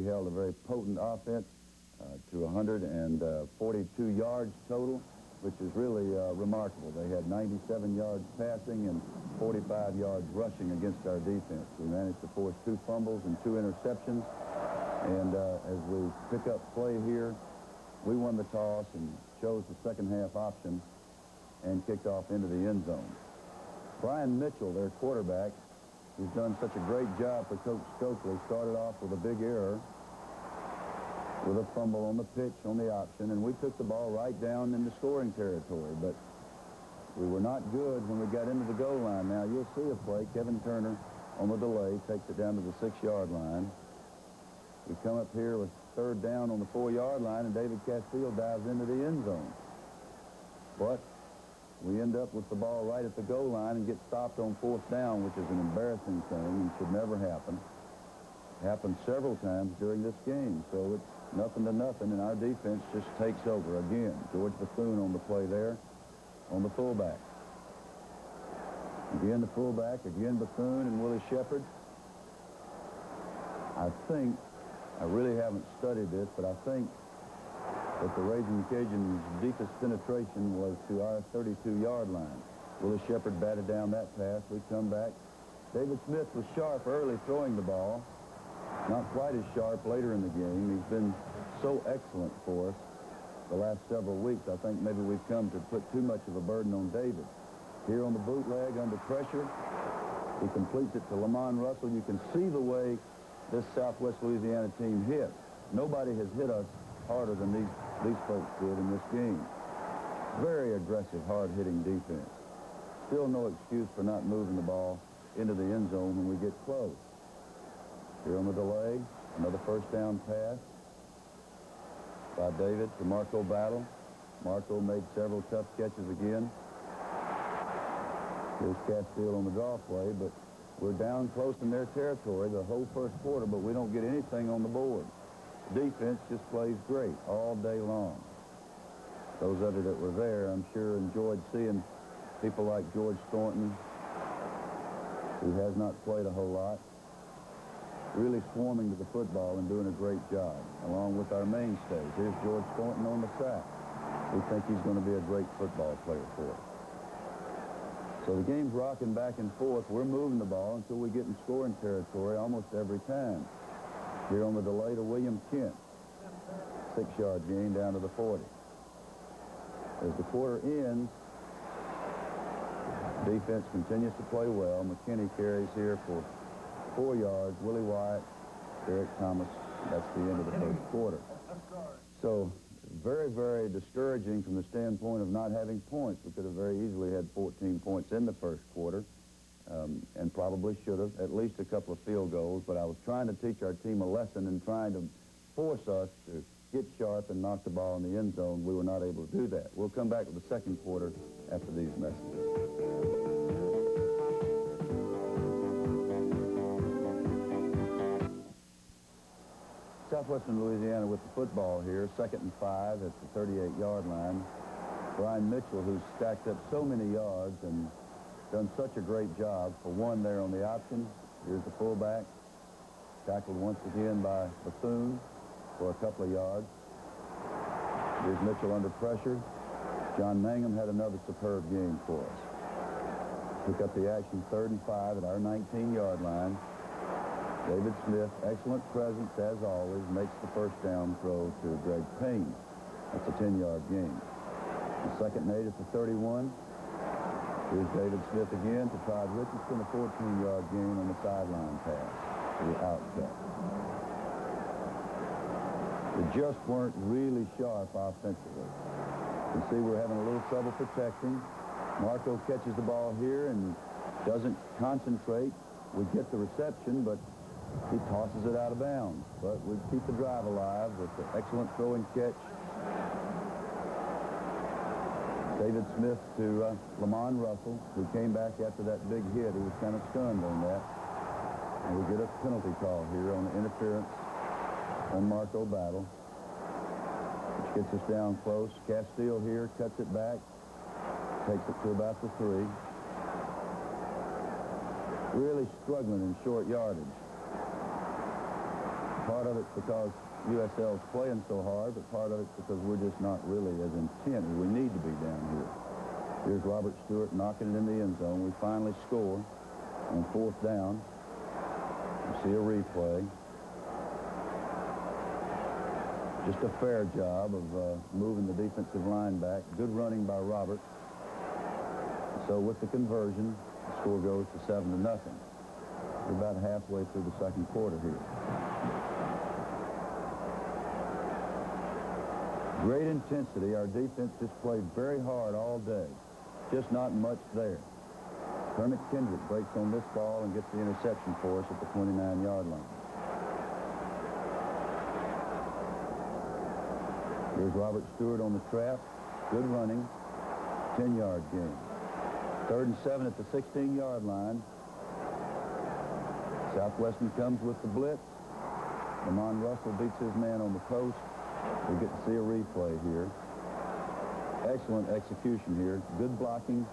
we held a very potent offense to 142 yards total, which is really remarkable. They had 97 yards passing and 45 yards rushing against our defense. We managed to force 2 fumbles and 2 interceptions. And as we pick up play here, we won the toss and chose the second half option and kicked off into the end zone. Brian Mitchell, their quarterback, who's done such a great job for Coach Stokely, started off with a big error with a fumble on the pitch on the option, and we took the ball right down into scoring territory. But we were not good when we got into the goal line. Now, you'll see a play. Kevin Turner on the delay takes it down to the 6-yard line. We come up here with 3rd down on the 4-yard line, and David Castile dives into the end zone. But we end up with the ball right at the goal line and get stopped on 4th down, which is an embarrassing thing and should never happen. It happened several times during this game, so it's nothing to nothing, and our defense just takes over again. George Bethune on the play there on the fullback. Again the fullback, again Bethune and Willie Shepard. I really haven't studied this, but I think that the Ragin Cajuns' deepest penetration was to our 32-yard line. Willie Shepard batted down that pass. We come back. David Smith was sharp early throwing the ball. Not quite as sharp later in the game. He's been so excellent for us the last several weeks. I think maybe we've come to put too much of a burden on David. Here on the bootleg under pressure, he completes it to Lamont Russell. You can see the way this Southwest Louisiana team hit. Nobody has hit us harder than these folks did in this game. Very aggressive, hard-hitting defense. Still no excuse for not moving the ball into the end zone when we get close. Here on the delay, another 1st down pass by David to Marco Battle. Marco made several tough catches again. Here's Castile on the draw play, but we're down close in their territory the whole 1st quarter, but we don't get anything on the board. Defense just plays great all day long. Those of you that were there, I'm sure, enjoyed seeing people like George Thornton, who has not played a whole lot, really swarming to the football and doing a great job, along with our mainstays. Here's George Thornton on the sack. We think he's going to be a great football player for us. So the game's rocking back and forth. We're moving the ball until we get in scoring territory almost every time. Here on the delay to William Kent. 6-yard gain down to the 40. As the quarter ends, defense continues to play well. McKinney carries here for 4 yards. Willie Wyatt, Derek Thomas. That's the end of the 1st quarter. So very, very discouraging from the standpoint of not having points. We could have very easily had 14 points in the 1st quarter. And probably should have, at least a couple of field goals. But I was trying to teach our team a lesson and trying to force us to get sharp and knock the ball in the end zone. We were not able to do that. We'll come back to the 2nd quarter after these messages. Southwestern Louisiana with the football here, 2nd and 5 at the 38-yard line. Brian Mitchell, who's stacked up so many yards and done such a great job for one there on the option. Here's the fullback. Tackled once again by Bethune for a couple of yards. Here's Mitchell under pressure. John Mangum had another superb game for us. Took up the action 3rd and 5 at our 19-yard line. David Smith, excellent presence as always, makes the 1st down throw to Greg Payne. That's a 10-yard gain. The 2nd and 8 at the 31. Here's David Smith again to Todd Richardson, a 14-yard gain on the sideline pass to the outset. We just weren't really sharp offensively. You can see we're having a little trouble protecting. Marco catches the ball here and doesn't concentrate. We get the reception, but he tosses it out of bounds. But we keep the drive alive with the excellent throwing catch. David Smith to Lamont Russell, who came back after that big hit. He was kind of stunned on that. And we get a penalty call here on the interference on Marco Battle, which gets us down close. Castile here cuts it back, takes it to about the 3. Really struggling in short yardage. Part of it's because USL's playing so hard, but part of it's because we're just not really as intent as we need to be down here. Here's Robert Stewart knocking it in the end zone. We finally score on 4th down. You see a replay. Just a fair job of moving the defensive line back. Good running by Robert. So with the conversion, the score goes to 7-0. We're about halfway through the second quarter here. Great intensity. Our defense just played very hard all day. Just not much there. Kermit Kendrick breaks on this ball and gets the interception for us at the 29-yard line. Here's Robert Stewart on the trap. Good running. 10-yard gain. 3rd and 7 at the 16-yard line. Southwestern comes with the blitz. Lamont Russell beats his man on the post. We get to see a replay here. Excellent execution here. Good blocking.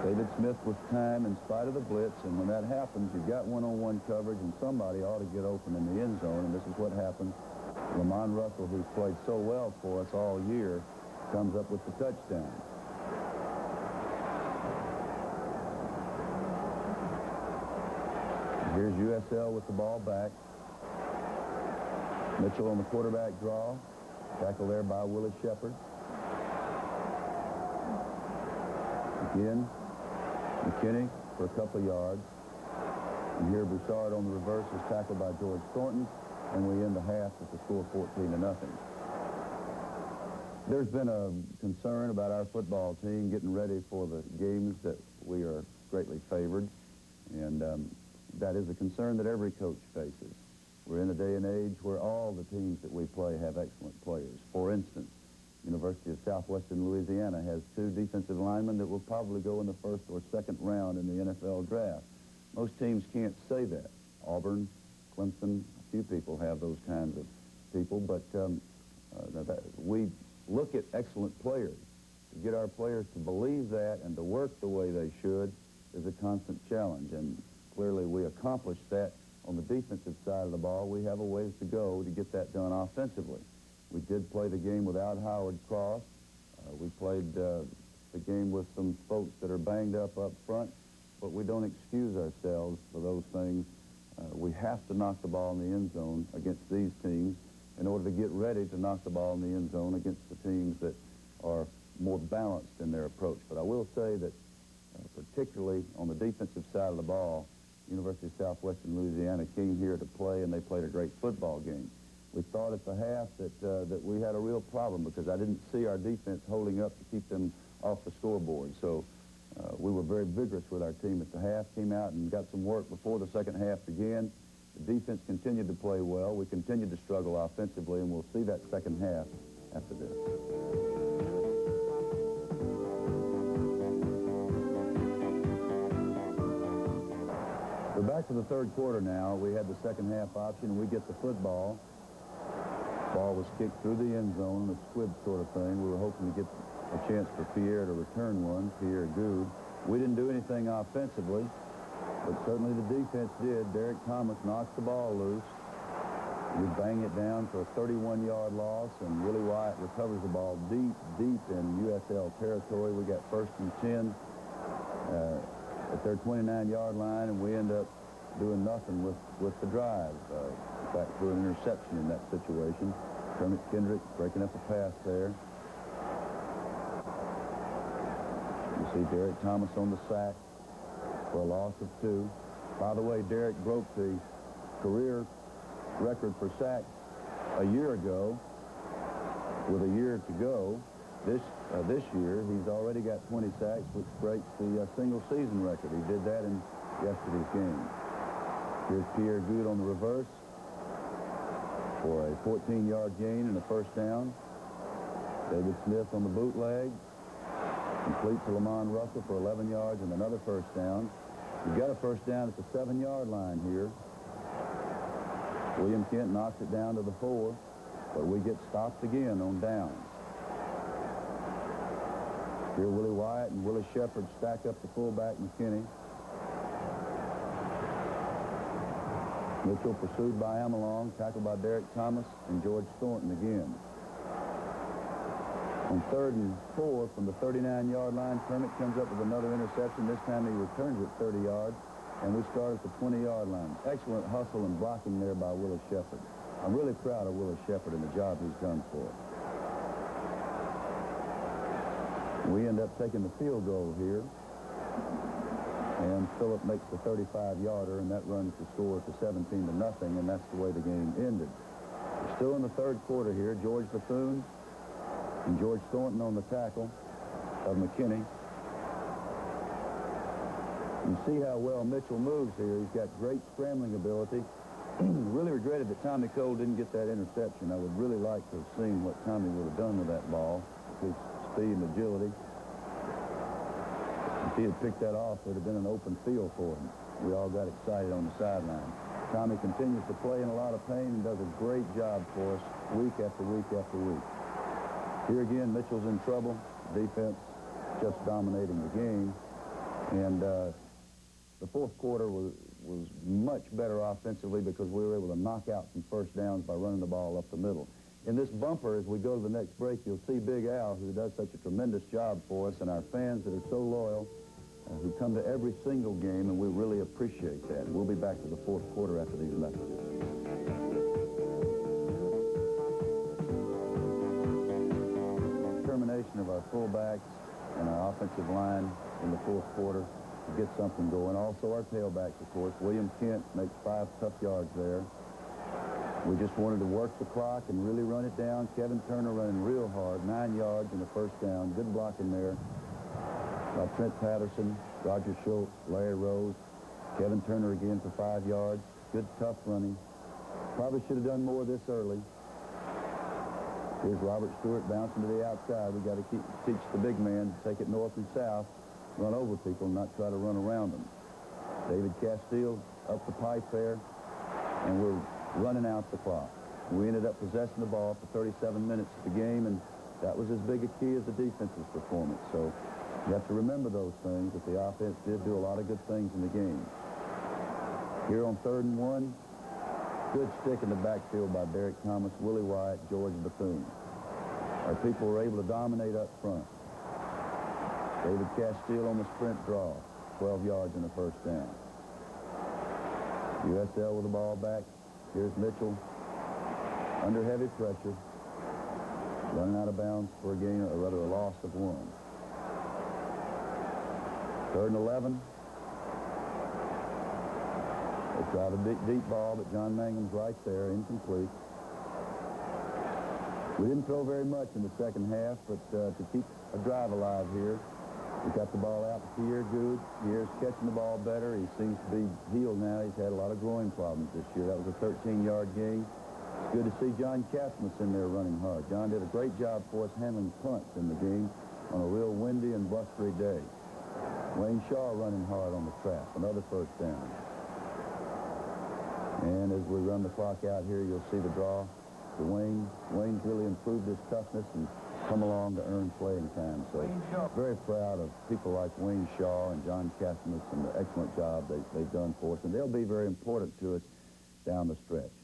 David Smith with time in spite of the blitz, and when that happens, you've got one-on-one coverage, and somebody ought to get open in the end zone, and this is what happened. Lamont Russell, who's played so well for us all year, comes up with the touchdown. Here's USL with the ball back. Mitchell on the quarterback draw. Tackle there by Willie Shepard. Again, McKinney for a couple of yards. And here Broussard on the reverse is tackled by George Thornton. And we end the half with the score 14-0. There's been a concern about our football team getting ready for the games that we are greatly favored. And that is a concern that every coach faces. We're in a day and age where all the teams that we play have excellent players. For instance, University of Southwestern Louisiana has 2 defensive linemen that will probably go in the 1st or 2nd round in the NFL draft. Most teams can't say that. Auburn, Clemson, a few people have those kinds of people, but we look at excellent players. To get our players to believe that and to work the way they should is a constant challenge, and clearly we accomplished that on the defensive side of the ball. We have a ways to go to get that done offensively. We did play the game without Howard Cross. We played the game with some folks that are banged up front, but we don't excuse ourselves for those things. We have to knock the ball in the end zone against these teams in order to get ready to knock the ball in the end zone against the teams that are more balanced in their approach. But I will say that particularly on the defensive side of the ball, University of Southwestern Louisiana came here to play, and they played a great football game. We thought at the half that we had a real problem because I didn't see our defense holding up to keep them off the scoreboard. So we were very vigorous with our team at the half, came out and got some work before the second half began. The defense continued to play well. We continued to struggle offensively, and we'll see that second half after this. We're back to the third quarter now. We had the second half option, and we get the football. Ball was kicked through the end zone, a squib sort of thing. We were hoping to get a chance for Pierre to return one, Pierre Good. We didn't do anything offensively, but certainly the defense did. Derek Thomas knocks the ball loose. We bang it down for a 31-yard loss, and Willie Wyatt recovers the ball deep in USL territory. We got 1st and 10 at their 29-yard line, and we end up doing nothing with the drive. In fact, threw an interception in that situation. Kermit Kendrick breaking up a pass there. You see Derek Thomas on the sack for a loss of 2. By the way, Derek broke the career record for sacks a year ago. With a year to go, this year, he's already got 20 sacks, which breaks the single-season record. He did that in yesterday's game. Here's Pierre Good on the reverse for a 14-yard gain and a 1st down. David Smith on the bootleg. Complete to Lamont Russell for 11 yards and another 1st down. We've got a 1st down at the 7-yard line here. William Kent knocks it down to the 4, but we get stopped again on downs. Here Willie Wyatt and Willie Shepard stack up the fullback McKinney. Mitchell pursued by Amelong, tackled by Derek Thomas and George Thornton again. On 3rd and 4 from the 39-yard line, Kermit comes up with another interception. This time he returns it 30 yards, and we start at the 20-yard line. Excellent hustle and blocking there by Willis Shepard. I'm really proud of Willis Shepard and the job he's done for us. We end up taking the field goal here, and Phillip makes the 35-yarder, and that runs the score to 17-0, and that's the way the game ended. We're still in the 3rd quarter here. George Bethune and George Thornton on the tackle of McKinney. You see how well Mitchell moves here. He's got great scrambling ability. Really regretted that Tommy Cole didn't get that interception. I would really like to have seen what Tommy would have done with that ball, his speed and agility. If he had picked that off, it would have been an open field for him. We all got excited on the sideline. Tommy continues to play in a lot of pain and does a great job for us week after week after week. Here again, Mitchell's in trouble. Defense just dominating the game. And the 4th quarter was much better offensively because we were able to knock out some first downs by running the ball up the middle. In this bumper, as we go to the next break, you'll see Big Al, who does such a tremendous job for us, and our fans that are so loyal, who come to every single game, and we really appreciate that. We'll be back to the 4th quarter after these messages. Determination of our fullbacks and our offensive line in the 4th quarter to get something going. Also our tailbacks, of course. William Kent makes 5 tough yards there. We just wanted to work the clock and really run it down. Kevin Turner running real hard, 9 yards in the first down. Good blocking there by Trent Patterson, Roger Schultz, Larry Rose. Kevin Turner again for 5 yards. Good tough running. Probably should have done more this early. Here's Robert Stewart bouncing to the outside. We got to teach the big man to take it north and south, run over people, and not try to run around them. David Castile up the pipe there, and we're running out the clock. We ended up possessing the ball for 37 minutes of the game, and that was as big a key as the defense's performance. So you have to remember those things, that the offense did do a lot of good things in the game. Here on 3rd and 1, good stick in the backfield by Derek Thomas, Willie White, George Bethune. Our people were able to dominate up front. David Castile on the sprint draw, 12 yards in the first down. USL with the ball back. Here's Mitchell under heavy pressure, running out of bounds for a gain, or rather a loss of 1. 3rd and 11. They tried a deep ball, but John Mangum's right there, incomplete. We didn't throw very much in the second half, but to keep a drive alive here, we got the ball out to Pierre Good. Pierre's catching the ball better. He seems to be healed now. He's had a lot of groin problems this year. That was a 13-yard gain. It's good to see John Casmus in there running hard. John did a great job for us handling punts in the game on a real windy and blustery day. Wayne Shaw running hard on the trap, another first down. And as we run the clock out here, you'll see the draw to Wayne. Wayne's really improved his toughness and come along to earn playing time. So very proud of people like Wayne Shaw and John Casmus and the excellent job they've done for us. And they'll be very important to us down the stretch.